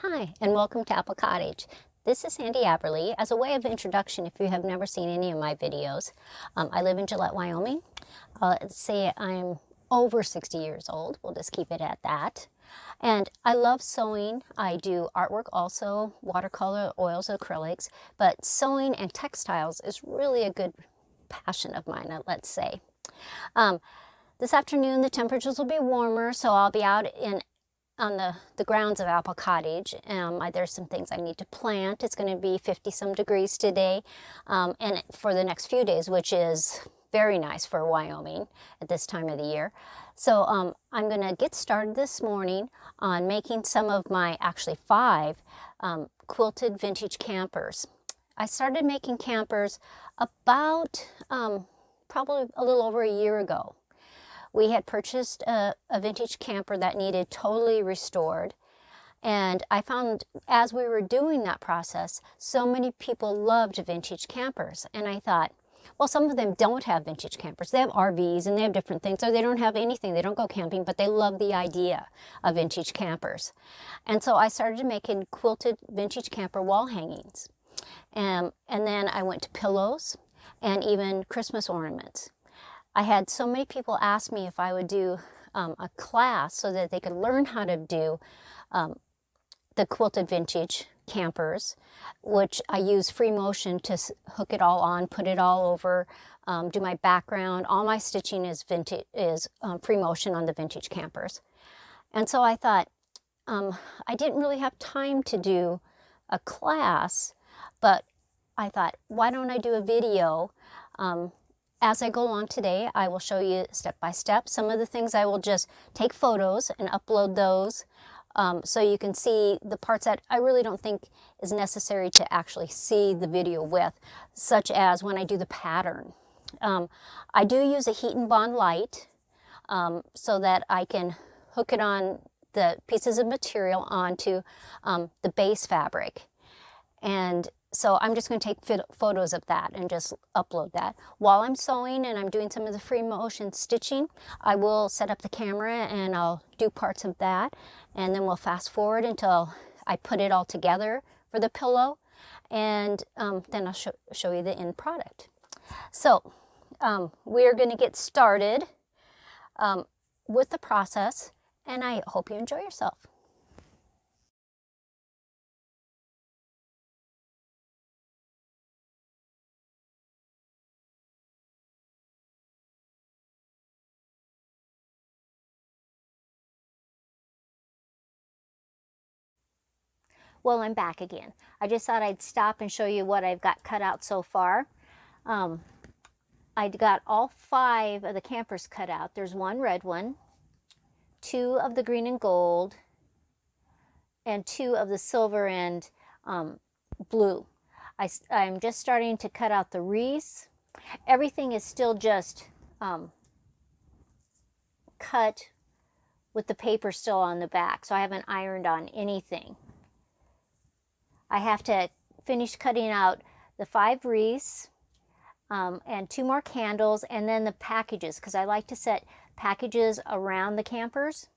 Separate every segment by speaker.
Speaker 1: Hi, and welcome to Apple Cottage. This is Sandi. As a way of introduction, if you have never seen any of my videos, I live in Gillette, Wyoming. Let's say I'm over 60 years old. We'll just keep it at that. And I love sewing. I do artwork also, watercolor, oils, acrylics, but sewing and textiles is really a good passion of mine, let's say. This afternoon, the temperatures will be warmer, so I'll be out on the grounds of Apple Cottage. There's some things I need to plant. It's going to be 50-some degrees today and for the next few days, which is very nice for Wyoming at this time of the year. So I'm going to get started this morning on making some of my, actually 5, quilted vintage campers. I started making campers about probably a little over a year ago. We had purchased a vintage camper that needed totally restored. And I found as we were doing that process, so many people loved vintage campers. And I thought, well, some of them don't have vintage campers. They have RVs and they have different things, or they don't have anything. They don't go camping, but they love the idea of vintage campers. And so I started making quilted vintage camper wall hangings. And then I went to pillows and even Christmas ornaments. I had so many people ask me if I would do a class so that they could learn how to do the quilted vintage campers, which I use free motion to hook it all on, put it all over, do my background. All my stitching is free motion on the vintage campers. And so I thought I didn't really have time to do a class, but I thought, why don't I do a video? As I go along today, I will show you step by step. Some of the things I will just take photos and upload those so you can see the parts that I really don't think is necessary to actually see the video with, such as when I do the pattern. I do use a heat and bond light so that I can hook it on the pieces of material onto the base fabric. And so I'm just going to take photos of that and just upload that. While I'm sewing and I'm doing some of the free motion stitching, I will set up the camera and I'll do parts of that. And then we'll fast forward until I put it all together for the pillow. And then I'll show you the end product. So we're going to get started with the process, and I hope you enjoy yourself. Well, I'm back again. I just thought I'd stop and show you what I've got cut out so far. I got all 5 of the campers cut out. There's 1 red one, 2 of the green and gold, and 2 of the silver and blue. I'm just starting to cut out the wreaths. Everything is still just cut with the paper still on the back, so I haven't ironed on anything. I have to finish cutting out the 5 wreaths and 2 more candles, and then the packages, because I like to set packages around the campers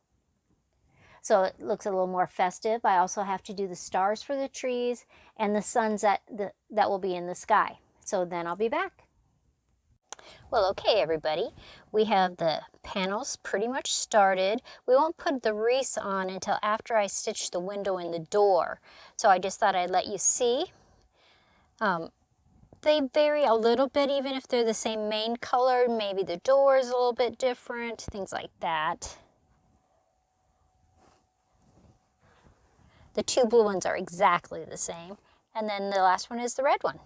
Speaker 1: so it looks a little more festive. I also have to do the stars for the trees and the suns that will be in the sky. So then I'll be back. Well, okay, everybody, we have the panels pretty much started. We won't put the wreaths on until after I stitch the window and the door. So I just thought I'd let you see. They vary a little bit, even if they're the same main color. Maybe the door is a little bit different, things like that. The 2 blue ones are exactly the same. And then the last one is the red one.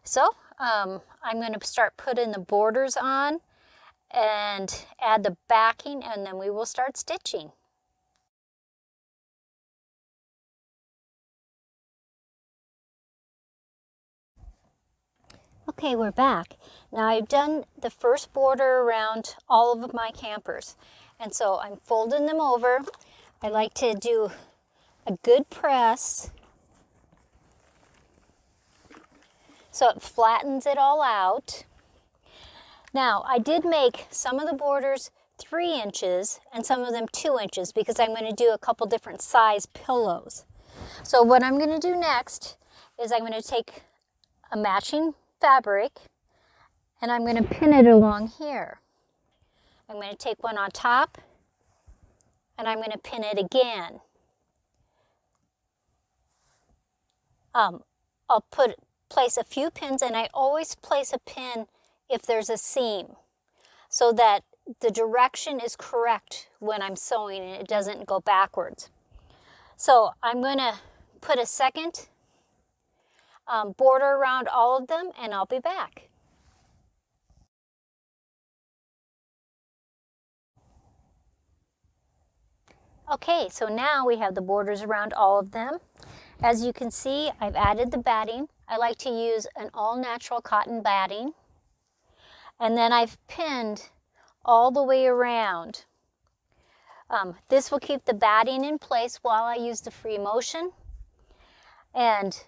Speaker 1: So I'm going to start putting the borders on and add the backing, and then we will start stitching. Okay, we're back. Now I've done the first border around all of my campers, and so I'm folding them over. I like to do a good press so it flattens it all out. Now I did make some of the borders 3 inches and some of them 2 inches because I'm going to do a couple different size pillows. So what I'm going to do next is I'm going to take a matching fabric and I'm going to pin it along here. I'm going to take one on top and I'm going to pin it again. I'll place a few pins, and I always place a pin if there's a seam so that the direction is correct when I'm sewing and it doesn't go backwards. So I'm going to put a second border around all of them and I'll be back. Okay, so now we have the borders around all of them. As you can see, I've added the batting. I like to use an all-natural cotton batting. And then I've pinned all the way around. This will keep the batting in place while I use the free motion. And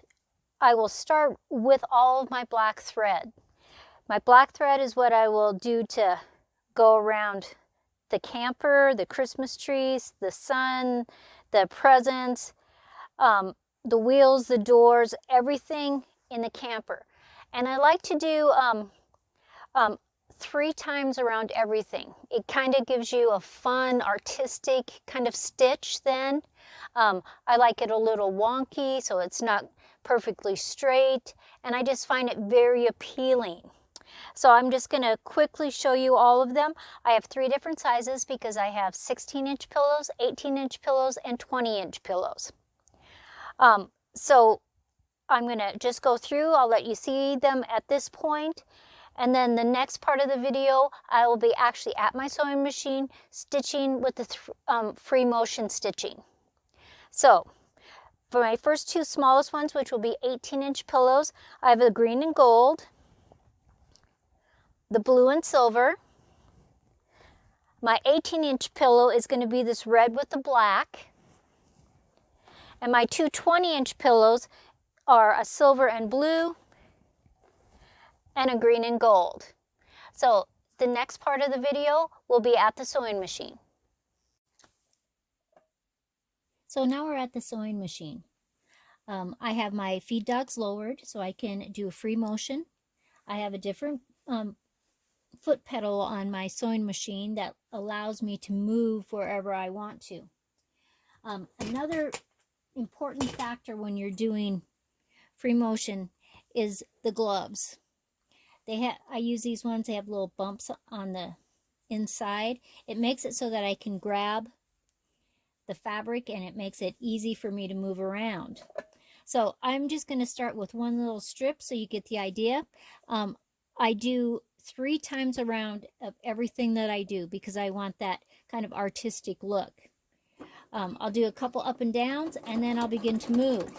Speaker 1: I will start with all of my black thread. My black thread is what I will do to go around the camper, the Christmas trees, the sun, the presents, the wheels, the doors, everything in the camper. And I like to do 3 times around everything. It kind of gives you a fun, artistic kind of stitch then. I like it a little wonky, so it's not perfectly straight, and I just find it very appealing. So I'm just going to quickly show you all of them. I have 3 different sizes because I have 16-inch pillows, 18-inch pillows, and 20-inch pillows. So I'm going to just go through. I'll let you see them at this point. And then the next part of the video, I will be actually at my sewing machine stitching with the free motion stitching. So for my first 2 smallest ones, which will be 18-inch pillows, I have the green and gold, the blue and silver. My 18-inch pillow is going to be this red with the black. And my 2 20-inch pillows are a silver and blue and a green and gold. So the next part of the video will be at the sewing machine. So now we're at the sewing machine. I have my feed dogs lowered so I can do a free motion. I have a different foot pedal on my sewing machine that allows me to move wherever I want to. Another important factor when you're doing free motion is the gloves. I use these ones, they have little bumps on the inside. It makes it so that I can grab the fabric and it makes it easy for me to move around. So I'm just going to start with one little strip so you get the idea. I do 3 times around of everything that I do because I want that kind of artistic look. I'll do a couple up and downs and then I'll begin to move.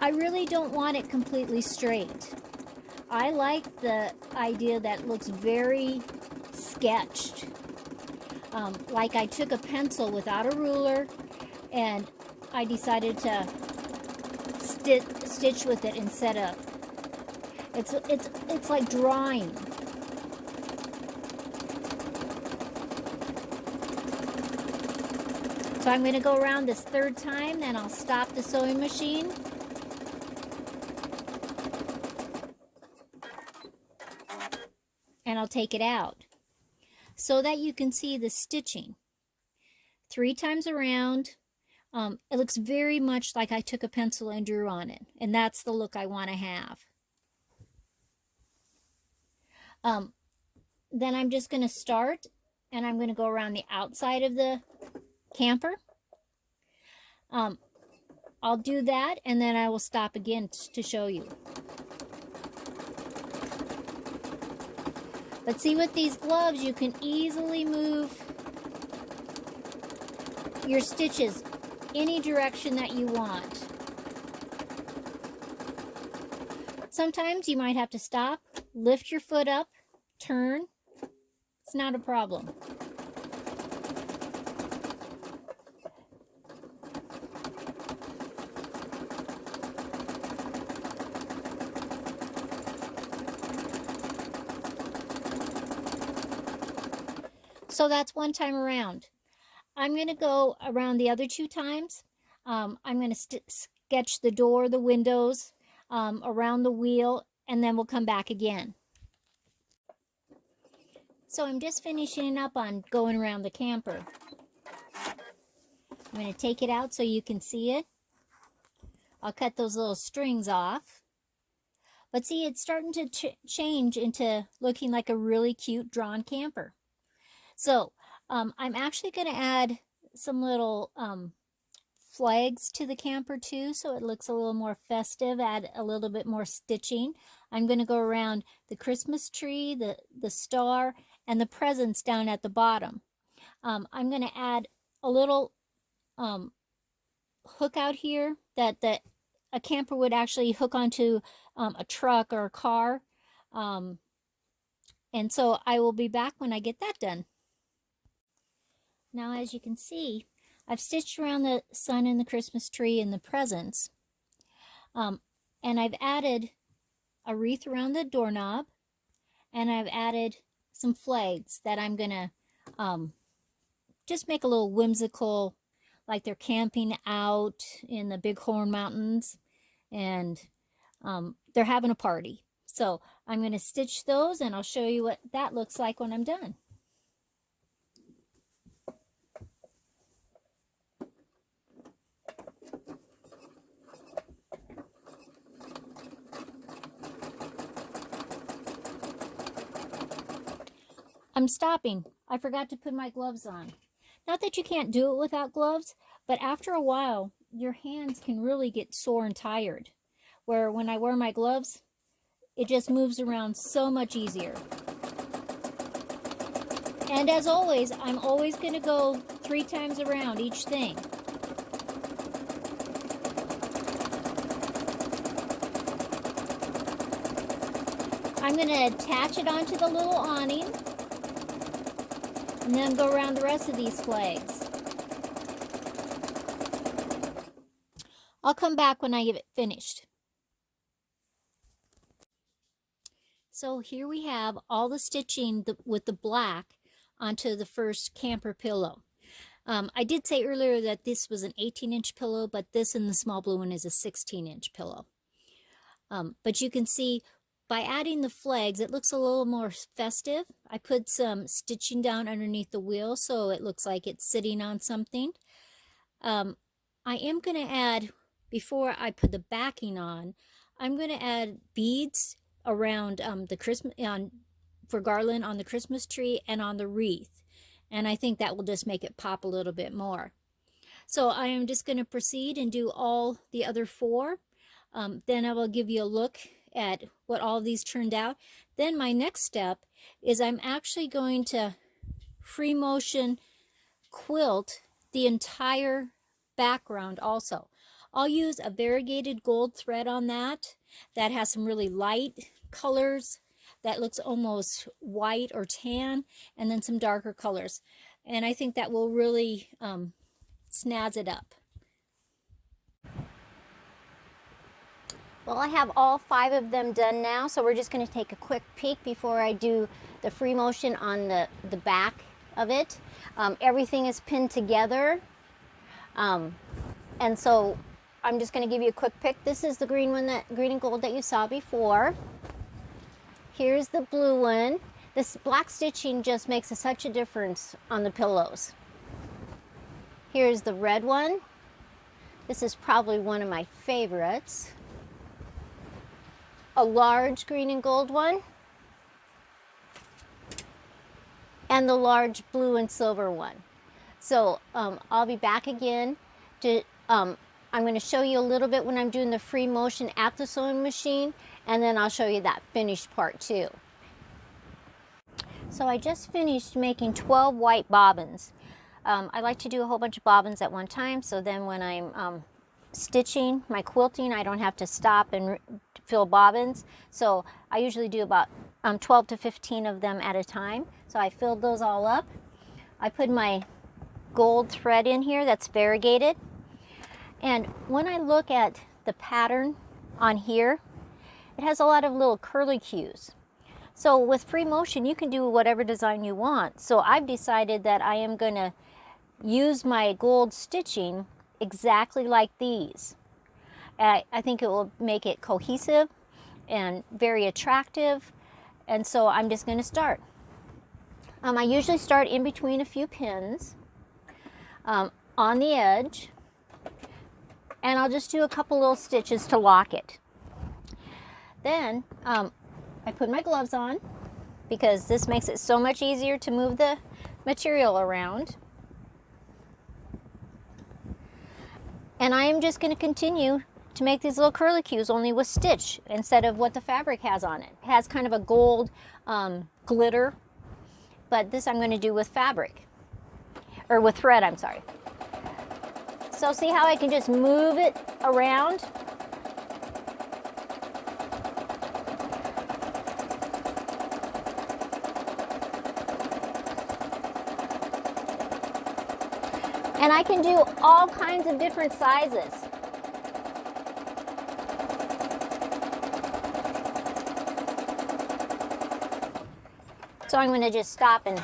Speaker 1: I really don't want it completely straight. I like the idea that it looks very sketched. Like I took a pencil without a ruler and I decided to stitch with it instead of, it's like drawing. So I'm going to go around this 3rd time, then I'll stop the sewing machine. And I'll take it out so that you can see the stitching. 3 times around. It looks very much like I took a pencil and drew on it, and that's the look I want to have. Then I'm just going to start, and I'm going to go around the outside of the camper. I'll do that, and then I will stop again to show you. But see, with these gloves, you can easily move your stitches any direction that you want. Sometimes you might have to stop, lift your foot up, turn. It's not a problem. So that's 1 time around.
Speaker 2: I'm going to go around the other 2 times. I'm going to sketch the door, the windows, around the wheel, and then we'll come back again. So I'm just finishing up on going around the camper. I'm going to take it out so you can see it. I'll cut those little strings off. But see, it's starting to change into looking like a really cute drawn camper. So I'm actually going to add some little flags to the camper too, so it looks a little more festive, add a little bit more stitching. I'm going to go around the Christmas tree, the star, and the presents down at the bottom. I'm going to add a little hook out here that a camper would actually hook onto a truck or a car. And so I will be back when I get that done. Now, as you can see, I've stitched around the sun and the Christmas tree and the presents. And I've added a wreath around the doorknob. And I've added some flags that I'm going to just make a little whimsical, like they're camping out in the Bighorn Mountains. And they're having a party. So I'm going to stitch those and I'll show you what that looks like when I'm done. I'm stopping. I forgot to put my gloves on. Not that you can't do it without gloves, but after a while, your hands can really get sore and tired. Where when I wear my gloves, it just moves around so much easier. And as always, I'm always going to go 3 times around each thing. I'm going to attach it onto the little awning and then go around the rest of these flags. I'll come back when I get it finished. So here we have all the stitching with the black onto the first camper pillow. I did say earlier that this was an 18-inch pillow, but this in the small blue one is a 16-inch pillow. But you can see by adding the flags, it looks a little more festive. I put some stitching down underneath the wheel so it looks like it's sitting on something. I am going to add, before I put the backing on, I'm going to add beads around the Christmas for garland on the Christmas tree and on the wreath, and I think that will just make it pop a little bit more. So I am just going to proceed and do all the other 4. Then I will give you a look at what all of these turned out. Then my next step is I'm actually going to free motion quilt the entire background also. I'll use a variegated gold thread on that has some really light colors that looks almost white or tan, and then some darker colors. And I think that will really snazz it up.
Speaker 1: Well, I have all 5 of them done now, so we're just going to take a quick peek before I do the free motion on the back of it. Everything is pinned together, and so I'm just going to give you a quick pick. This is the green one, green and gold that you saw before. Here's the blue one. This black stitching just makes such a difference on the pillows. Here's the red one. This is probably one of my favorites. A large green and gold one. And the large blue and silver one. So I'll be back again to I'm going to show you a little bit when I'm doing the free motion at the sewing machine, and then I'll show you that finished part too. So I just finished making 12 white bobbins. I like to do a whole bunch of bobbins at one time, so then when I'm stitching my quilting, I don't have to stop and fill bobbins. So I usually do about 12 to 15 of them at a time. So I filled those all up. I put my gold thread in here that's variegated. And when I look at the pattern on here, it has a lot of little curlicues. So with free motion, you can do whatever design you want. So I've decided that I am going to use my gold stitching exactly like these. I think it will make it cohesive and very attractive, and so I'm just going to start. I usually start in between a few pins on the edge, and I'll just do a couple little stitches to lock it. Then I put my gloves on because this makes it so much easier to move the material around. And I am just going to continue to make these little curlicues, only with stitch instead of what the fabric has on it. It has kind of a gold glitter, but this I'm going to do with fabric, or with thread, I'm sorry. So see how I can just move it around? And I can do all kinds of different sizes. So I'm going to just stop and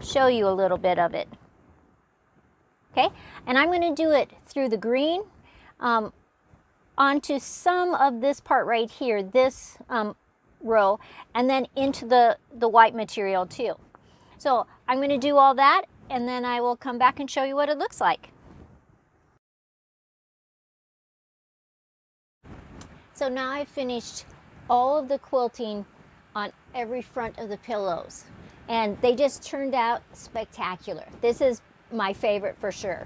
Speaker 1: show you a little bit of it. Okay, and I'm going to do it through the green onto some of this part right here, this row, and then into the white material too. So I'm going to do all that, and then I will come back and show you what it looks like. So now I've finished all of the quilting on every front of the pillows, and they just turned out spectacular. This is my favorite for sure.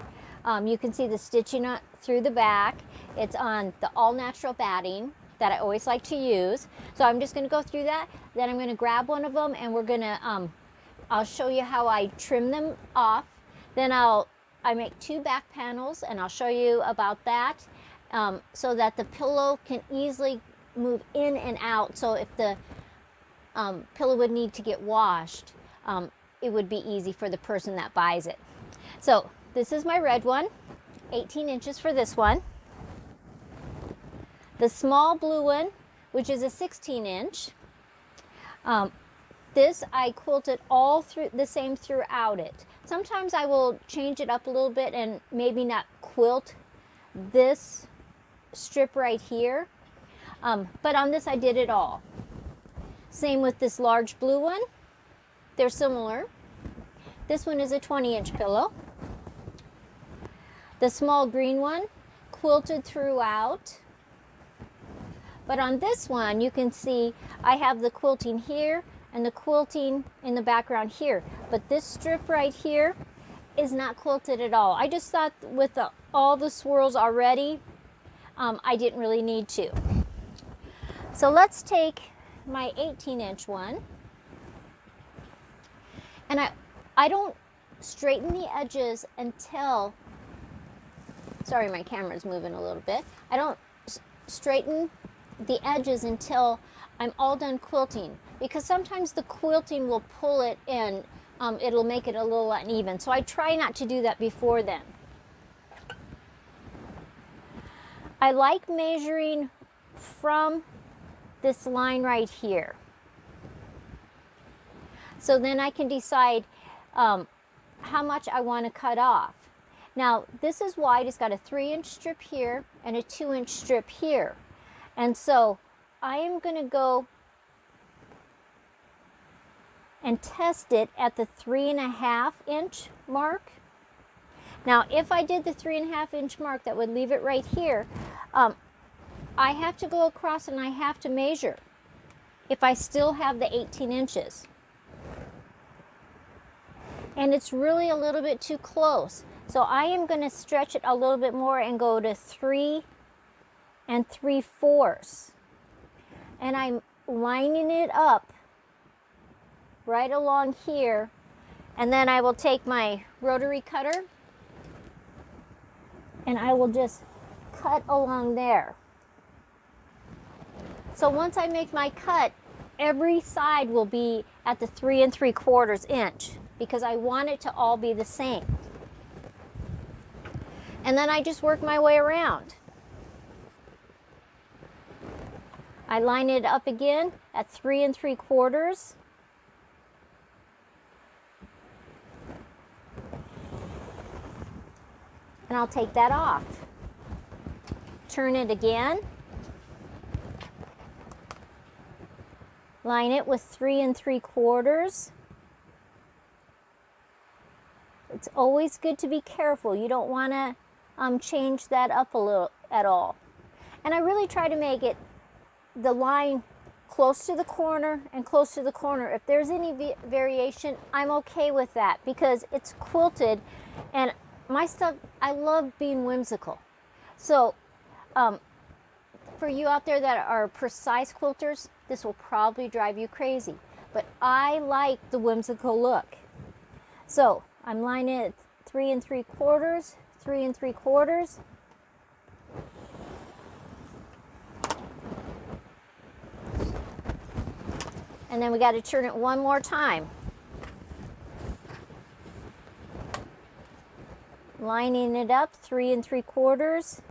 Speaker 1: You can see the stitching through the back. It's on the all natural batting that I always like to use. So I'm just going to go through that. Then I'm going to grab one of them, and we're going to I'll show you how I trim them off. Then I make 2 back panels, and I'll show you about that, so that the pillow can easily move in and out. So if the pillow would need to get washed, it would be easy for the person that buys it. So this is my red one, 18 inches for this one. The small blue one, which is a 16 inch. This I quilted all through the same throughout it. Sometimes I will change it up a little bit and maybe not quilt this strip right here, but on this I did it all. Same with this large blue one. They're similar. This one is a 20-inch pillow. The small green one quilted throughout. But on this one, you can see I have the quilting here and the quilting in the background here. But this strip right here is not quilted at all. I just thought with all the swirls already, I didn't really need to. So let's take my 18-inch one. And I don't straighten the edges until, sorry, my camera's moving a little bit. I don't straighten the edges until I'm all done quilting, because sometimes the quilting will pull it in. It'll make it a little uneven. So I try not to do that before then. I like measuring from this line right here. So then I can decide how much I want to cut off. Now this is wide. It's got a 3-inch strip here and a 2-inch strip here. And so I am going to go and test it at the 3.5-inch mark. Now if I did the 3.5-inch mark, that would leave it right here. I have to go across and I have to measure if I still have the 18 inches. And it's really a little bit too close. So I am going to stretch it a little bit more and go to 3 3/4. And I'm lining it up right along here. And then I will take my rotary cutter and I will just cut along there. So once I make my cut, every side will be at the 3 3/4 inch because I want it to all be the same. And then I just work my way around. I line it up again at 3 3/4. and I'll take that off. Turn it again. Line it with 3 3/4. It's always good to be careful. You don't want to change that up a little at all. And I really try to make it the line close to the corner and close to the corner. If there's any variation, I'm okay with that because it's quilted, and my stuff, I love being whimsical. So for you out there that are precise quilters, this will probably drive you crazy, but I like the whimsical look. So I'm lining it 3 3/4, 3 3/4. And then we got to turn it one more time. Lining it up 3 3/4.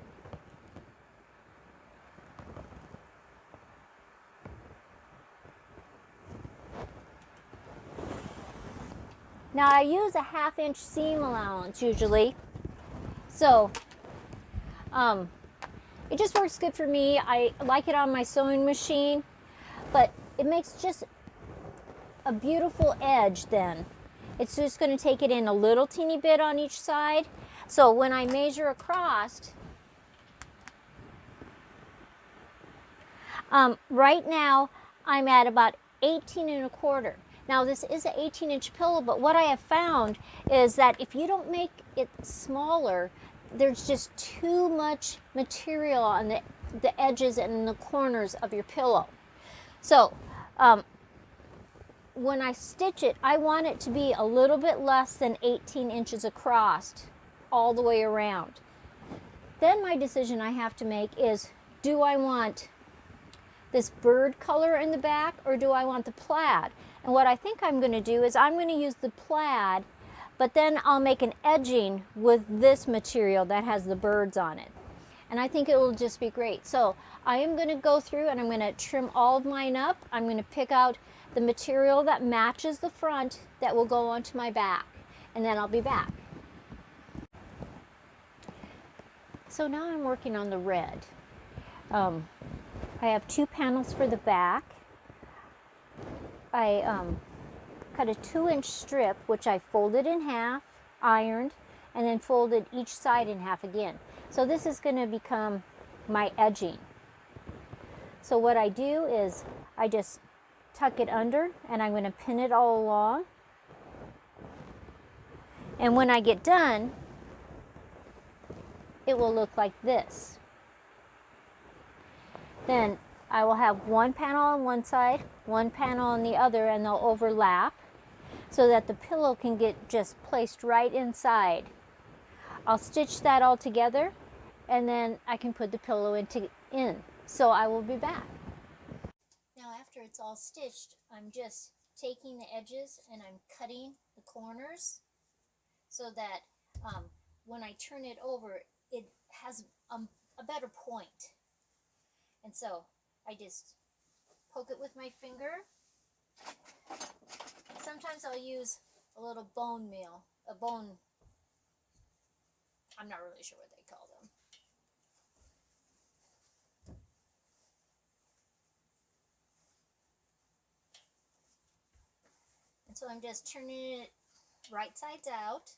Speaker 1: Now I use a 1/2 inch seam allowance usually, so it just works good for me. I like it on my sewing machine, but it makes just a beautiful edge then. It's just going to take it in a little teeny bit on each side. So when I measure across, right now I'm at about 18 1/4. Now this is an 18-inch pillow, but what I have found is that if you don't make it smaller, there's just too much material on the edges and the corners of your pillow. So when I stitch it, I want it to be a little bit less than 18 inches across all the way around. Then my decision I have to make is, do I want this bird color in the back or do I want the plaid? And what I think I'm going to do is I'm going to use the plaid, but then I'll make an edging with this material that has the birds on it. And I think it will just be great. So I am going to go through and I'm going to trim all of mine up. I'm going to pick out the material that matches the front that will go onto my back. And then I'll be back. So now I'm working on the red. I have 2 panels for the back. I cut a 2-inch strip, which I folded in half, ironed, and then folded each side in half again. So this is going to become my edging. So what I do is I just tuck it under and I'm going to pin it all along. And when I get done, it will look like this. Then I will have 1 panel on one side, 1 panel on the other, and they'll overlap so that the pillow can get just placed right inside. I'll stitch that all together and then I can put the pillow in. So I will be back. Now after it's all stitched, I'm just taking the edges and I'm cutting the corners so that when I turn it over, it has a better point. And so I just poke it with my finger. Sometimes I'll use a little bone meal, I'm not really sure what they call them. And so I'm just turning it right sides out.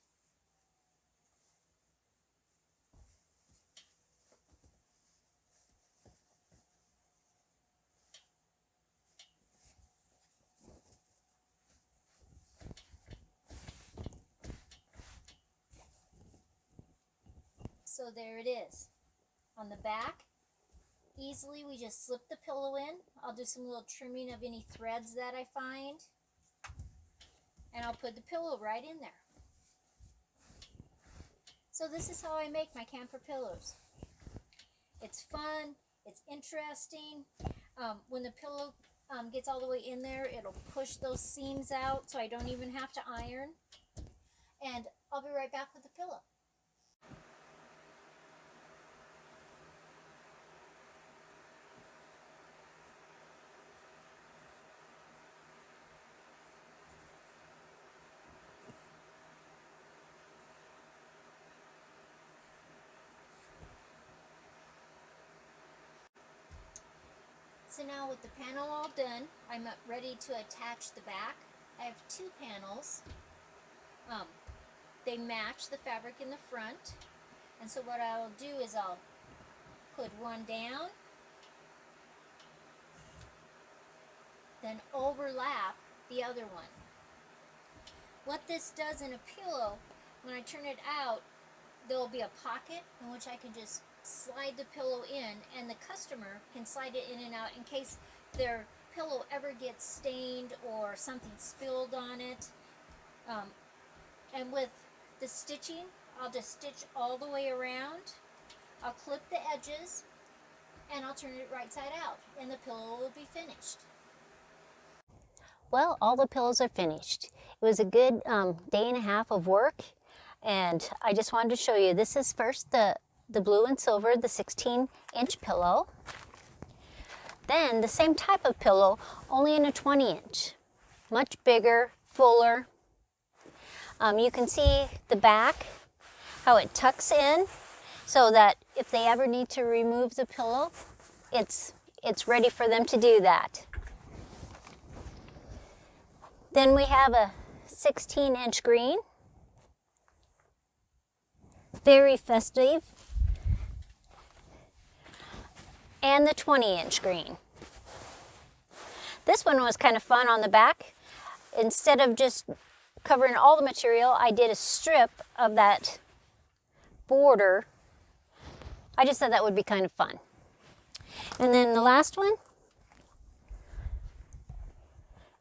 Speaker 1: So there it is. On the back, easily we just slip the pillow in. I'll do some little trimming of any threads that I find. And I'll put the pillow right in there. So this is how I make my camper pillows. It's fun, it's interesting. When the pillow gets all the way in there, it'll push those seams out so I don't even have to iron. And I'll be right back with the pillow.
Speaker 2: So now with the panel all done, I'm ready to attach the back. I have two panels. They match the fabric in the front. And so what I'll do is I'll put one down, then overlap the other one. What this does in a pillow, when I turn it out, there will be a pocket in which I can just slide the pillow in, and the customer can slide it in and out in case their pillow ever gets stained or something spilled on it. And with the stitching, I'll just stitch all the way around. I'll clip the edges and I'll turn it right side out and the pillow will be finished.
Speaker 1: Well, all the pillows are finished. It was a good day and a half of work, and I just wanted to show you. This is first the blue and silver, the 16-inch pillow. Then the same type of pillow, only in a 20-inch. Much bigger, fuller. You can see the back, how it tucks in, so that if they ever need to remove the pillow, it's ready for them to do that. Then we have a 16-inch green, very festive, and the 20-inch green. This one was kind of fun on the back. Instead of just covering all the material, I did a strip of that border. I just thought that would be kind of fun. And then the last one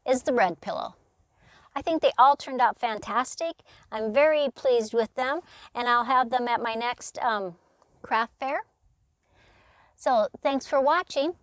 Speaker 1: is the red pillow. I think they all turned out fantastic. I'm very pleased with them, and I'll have them at my next craft fair. So thanks for watching.